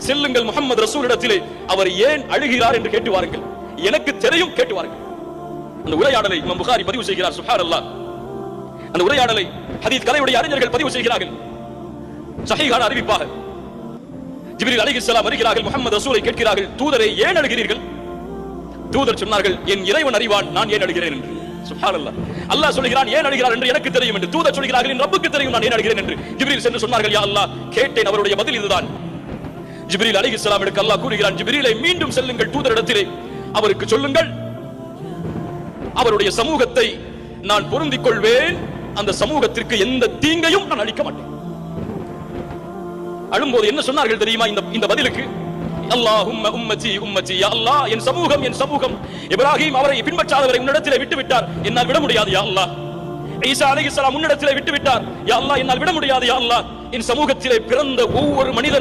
செல்லுங்கள் முஹம்மது ரசூலிடத்திலே, அவர் ஏன் அழுகிறார் என்று கேட்டு வாருங்கள், எனக்கு தெரியும் கேட்டு வாருங்கள். அந்த உரையாடலை இமாம் புகாரி பதிவு செய்கிறார். சுப்ஹானல்லாஹ். அந்த உரையாடலை ஹதீஸ் கலையுடைய அறிஞர்கள் பதிவு செய்கிறார்கள். சஹீஹான அறிவிப்பாக ஜிப்ரீல் அலைஹிஸ்ஸலாம் வருகிறார்கள், முஹம்மது ரசூலை கேட்கிறார்கள், தூதரே ஏன் அழுகிறீர்கள்? தூதர் சொன்னார்கள், என் இறைவன் அறிவான் நான் ஏன் அழுகிறேன் என்று. சுப்ஹானல்லாஹ். அல்லாஹ் சொல்கிறான் ஏன் அழுகிறார் என்று எனக்கு தெரியும் என்று. தூதர் சொல்கிறார்கள், என் ரப்புக்கு தெரியும் நான் ஏன் அழுகிறேன் என்று. ஜிப்ரீல் சென்று சொன்னார்கள், யா அல்லாஹ் கேட்டேன், அவருடைய பதில் இதுதான். ஜிப்ரீல் அலைஹிஸ்ஸலாமுக்கு அல்லாஹ் கூறுகிறான், ஜிப்ரீலை மீண்டும் செல்லுங்கள் தூதரிடத்திலே, அவருக்கு சொல்லுங்கள், அவருடைய சமூகத்தை நான் பொருந்திக் கொள்வேன், அந்த சமூகத்திற்கு எந்த தீங்கையும் நான் அளிக்க மாட்டேன். அழும்போது என்ன சொன்னார்கள் தெரியுமா இந்த பதிலுக்கு? அல்லாஹும்ம உம்மதி உம்மதி, யா அல்லாஹ் என் சமூகம் என் சமூகம். இப்ராஹிம் அவரை பின்பற்றாதவரை உன்னிடத்திலே விட்டு விட்டார், என்னால் விட முடியாது யா அல்லாஹ். ஈசா அலைஹிஸ்ஸலாம் உன்னிடத்திலே விட்டு விட்டார், யா அல்லாஹ் என்னால் விட முடியாது யா அல்லாஹ். என் சமூகத்திலே பிறந்த ஒவ்வொரு மனிதனுடைய